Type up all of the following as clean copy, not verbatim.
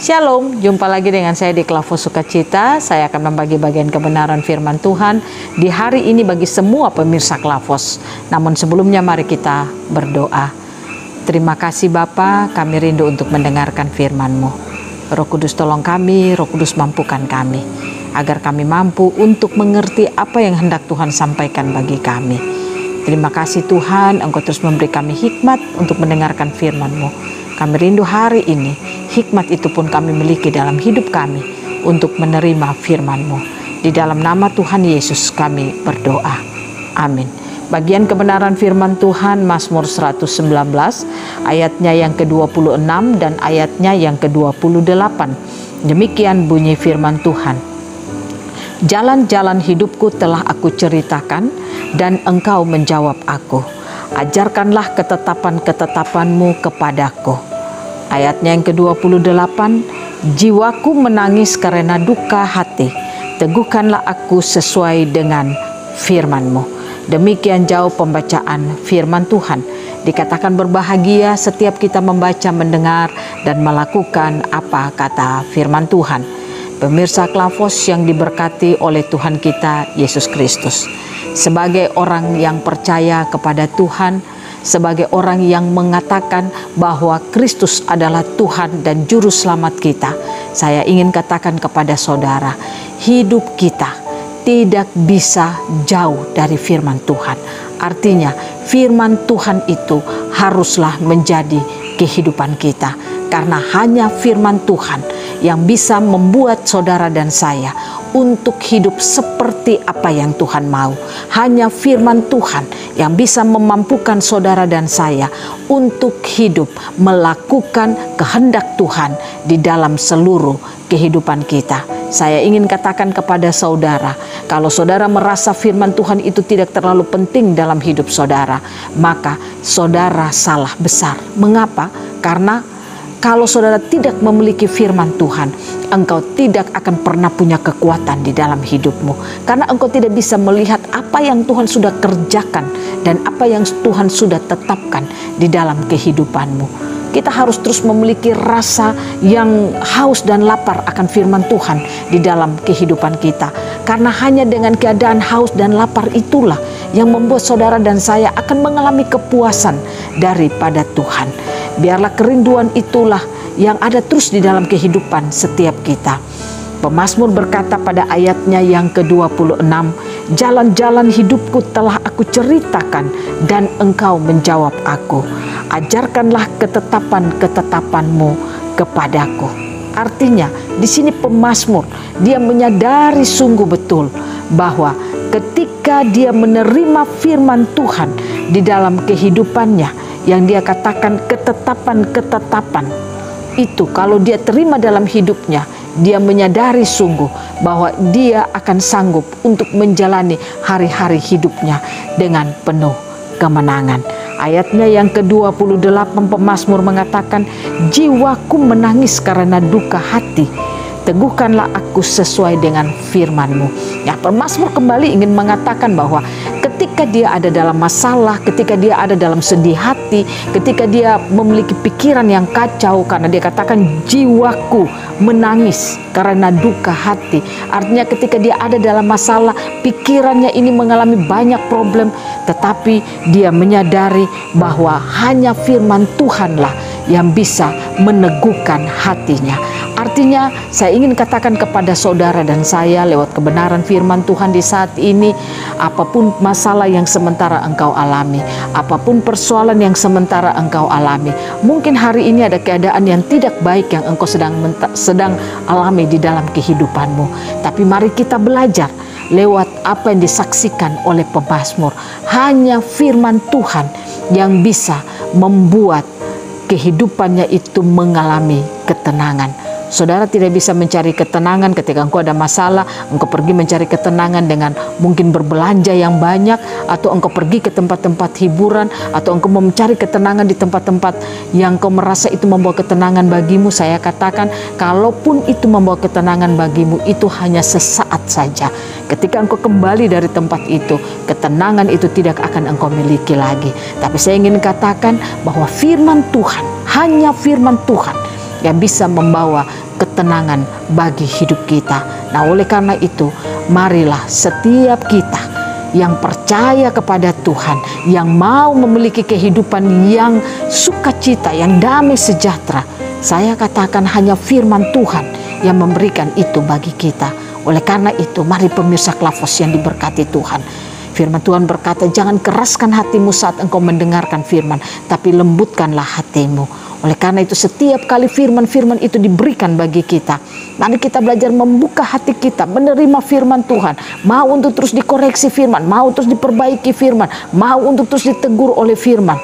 Shalom, jumpa lagi dengan saya di Klavos Sukacita. Saya akan membagi bagian kebenaran firman Tuhan di hari ini bagi semua pemirsa Klavos. Namun sebelumnya mari kita berdoa. Terima kasih Bapa, kami rindu untuk mendengarkan firman-Mu. Roh Kudus tolong kami, Roh Kudus mampukan kami, agar kami mampu untuk mengerti apa yang hendak Tuhan sampaikan bagi kami. Terima kasih Tuhan, Engkau terus memberi kami hikmat untuk mendengarkan firman-Mu. Kami rindu hari ini, hikmat itu pun kami miliki dalam hidup kami untuk menerima firman-Mu. Di dalam nama Tuhan Yesus kami berdoa. Amin. Bagian kebenaran firman Tuhan Mazmur 119, ayatnya yang ke-26 dan ayatnya yang ke-28. Demikian bunyi firman Tuhan. Jalan-jalan hidupku telah aku ceritakan dan Engkau menjawab aku. Ajarkanlah ketetapan-ketetapan-Mu kepadaku. Ayatnya yang ke-28, jiwaku menangis karena duka hati. Teguhkanlah aku sesuai dengan firman-Mu. Demikian jauh pembacaan firman Tuhan. Dikatakan berbahagia setiap kita membaca, mendengar, dan melakukan apa kata firman Tuhan. Pemirsa Klavos yang diberkati oleh Tuhan kita Yesus Kristus. Sebagai orang yang percaya kepada Tuhan, sebagai orang yang mengatakan bahwa Kristus adalah Tuhan dan Juru Selamat kita, saya ingin katakan kepada saudara, hidup kita tidak bisa jauh dari firman Tuhan. Artinya firman Tuhan itu haruslah menjadi kehidupan kita, karena hanya firman Tuhan yang bisa membuat saudara dan saya untuk hidup seperti apa yang Tuhan mau. Hanya firman Tuhan yang bisa memampukan saudara dan saya untuk hidup melakukan kehendak Tuhan di dalam seluruh kehidupan kita. Saya ingin katakan kepada saudara, kalau saudara merasa firman Tuhan itu tidak terlalu penting dalam hidup saudara, maka saudara salah besar. Mengapa? Karena kalau saudara tidak memiliki firman Tuhan, engkau tidak akan pernah punya kekuatan di dalam hidupmu. Karena engkau tidak bisa melihat apa yang Tuhan sudah kerjakan dan apa yang Tuhan sudah tetapkan di dalam kehidupanmu. Kita harus terus memiliki rasa yang haus dan lapar akan firman Tuhan di dalam kehidupan kita. Karena hanya dengan keadaan haus dan lapar itulah yang membuat saudara dan saya akan mengalami kepuasan daripada Tuhan. Biarlah kerinduan itulah yang ada terus di dalam kehidupan setiap kita. Pemazmur berkata pada ayatnya yang ke-26, jalan-jalan hidupku telah aku ceritakan dan Engkau menjawab aku. Ajarkanlah ketetapan-ketetapan-Mu kepadaku. Artinya di sini pemazmur dia menyadari sungguh betul bahwa ketika dia menerima firman Tuhan di dalam kehidupannya, yang dia katakan ketetapan-ketetapan itu, kalau dia terima dalam hidupnya, dia menyadari sungguh bahwa dia akan sanggup untuk menjalani hari-hari hidupnya dengan penuh kemenangan. Ayatnya yang ke-28 pemazmur mengatakan, jiwaku menangis karena duka hati. Teguhkanlah aku sesuai dengan firman-Mu. Ya, pemazmur kembali ingin mengatakan bahwa ketika dia ada dalam masalah, ketika dia ada dalam sedih hati, ketika dia memiliki pikiran yang kacau, karena dia katakan jiwaku menangis karena duka hati. Artinya ketika dia ada dalam masalah, pikirannya ini mengalami banyak problem, tetapi dia menyadari bahwa hanya firman Tuhanlah yang bisa meneguhkan hatinya. Artinya saya ingin katakan kepada saudara dan saya lewat kebenaran firman Tuhan di saat ini, apapun masalah yang sementara engkau alami, apapun persoalan yang sementara engkau alami, mungkin hari ini ada keadaan yang tidak baik yang engkau sedang alami di dalam kehidupanmu. Tapi mari kita belajar lewat apa yang disaksikan oleh pemazmur. Hanya firman Tuhan yang bisa membuat kehidupannya itu mengalami ketenangan. Saudara tidak bisa mencari ketenangan ketika engkau ada masalah, engkau pergi mencari ketenangan dengan mungkin berbelanja yang banyak, atau engkau pergi ke tempat-tempat hiburan, atau engkau mencari ketenangan di tempat-tempat yang kau merasa itu membawa ketenangan bagimu. Saya katakan, kalaupun itu membawa ketenangan bagimu, itu hanya sesaat saja. Ketika engkau kembali dari tempat itu, ketenangan itu tidak akan engkau miliki lagi. Tapi saya ingin katakan bahwa firman Tuhan, hanya firman Tuhan yang bisa membawa ketenangan bagi hidup kita. Nah, oleh karena itu, marilah setiap kita yang percaya kepada Tuhan, yang mau memiliki kehidupan yang sukacita, yang damai sejahtera, saya katakan hanya firman Tuhan yang memberikan itu bagi kita. Oleh karena itu, mari pemirsa Klavos yang diberkati Tuhan, firman Tuhan berkata, jangan keraskan hatimu saat engkau mendengarkan firman, tapi lembutkanlah hatimu. Oleh karena itu, setiap kali firman-firman itu diberikan bagi kita, mari kita belajar membuka hati kita, menerima firman Tuhan, mau untuk terus dikoreksi firman, mau terus diperbaiki firman, mau untuk terus ditegur oleh firman.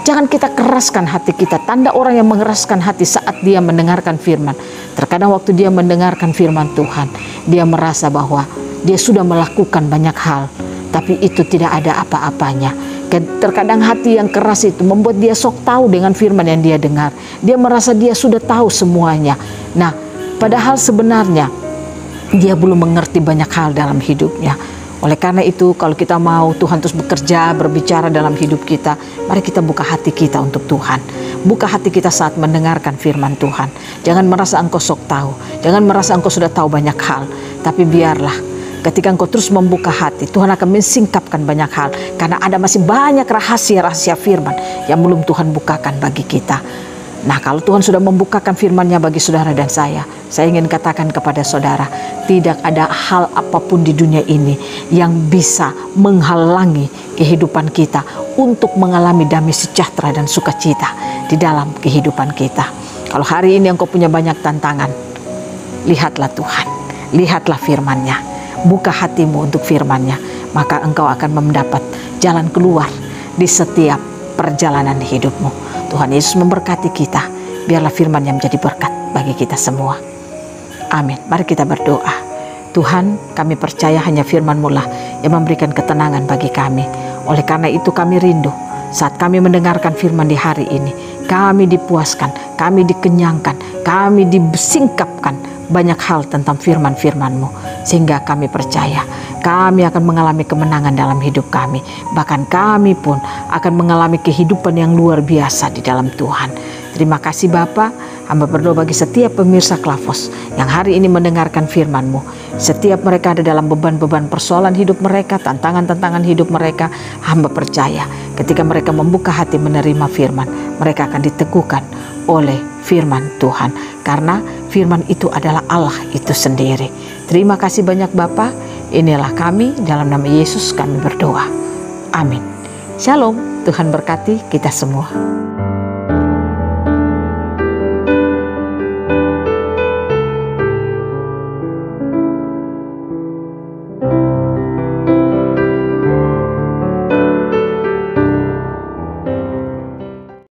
Jangan kita keraskan hati kita. Tanda orang yang mengeraskan hati saat dia mendengarkan firman, terkadang waktu dia mendengarkan firman Tuhan, dia merasa bahwa dia sudah melakukan banyak hal, tapi itu tidak ada apa-apanya. Terkadang hati yang keras itu membuat dia sok tahu dengan firman yang dia dengar. Dia merasa dia sudah tahu semuanya. Nah, padahal sebenarnya dia belum mengerti banyak hal dalam hidupnya. Oleh karena itu, kalau kita mau Tuhan terus bekerja, berbicara dalam hidup kita, mari kita buka hati kita untuk Tuhan. Buka hati kita saat mendengarkan firman Tuhan. Jangan merasa engkau sok tahu. Jangan merasa engkau sudah tahu banyak hal. Tapi biarlah ketika engkau terus membuka hati, Tuhan akan mensingkapkan banyak hal. Karena ada masih banyak rahasia-rahasia firman yang belum Tuhan bukakan bagi kita. Nah, kalau Tuhan sudah membukakan firman-Nya bagi saudara dan saya ingin katakan kepada saudara, tidak ada hal apapun di dunia ini yang bisa menghalangi kehidupan kita untuk mengalami damai sejahtera dan sukacita di dalam kehidupan kita. Kalau hari ini engkau punya banyak tantangan, lihatlah Tuhan, lihatlah firman-Nya, buka hatimu untuk firman-Nya, maka engkau akan mendapat jalan keluar di setiap perjalanan hidupmu. Tuhan Yesus memberkati kita. Biarlah firman-Nya menjadi berkat bagi kita semua. Amin. Mari kita berdoa. Tuhan, kami percaya hanya firman-Mu lah yang memberikan ketenangan bagi kami. Oleh karena itu kami rindu saat kami mendengarkan firman di hari ini, kami dipuaskan, kami dikenyangkan, kami disingkapkan banyak hal tentang firman-firman-Mu, sehingga kami percaya kami akan mengalami kemenangan dalam hidup kami. Bahkan kami pun akan mengalami kehidupan yang luar biasa di dalam Tuhan. Terima kasih Bapa. Hamba berdoa bagi setiap pemirsa Klavos yang hari ini mendengarkan firman-Mu. Setiap mereka ada dalam beban-beban persoalan hidup mereka, tantangan-tantangan hidup mereka, hamba percaya ketika mereka membuka hati menerima firman, mereka akan diteguhkan oleh firman Tuhan. Karena firman itu adalah Allah itu sendiri. Terima kasih banyak Bapa. Inilah kami, dalam nama Yesus kami berdoa. Amin. Shalom. Tuhan berkati kita semua.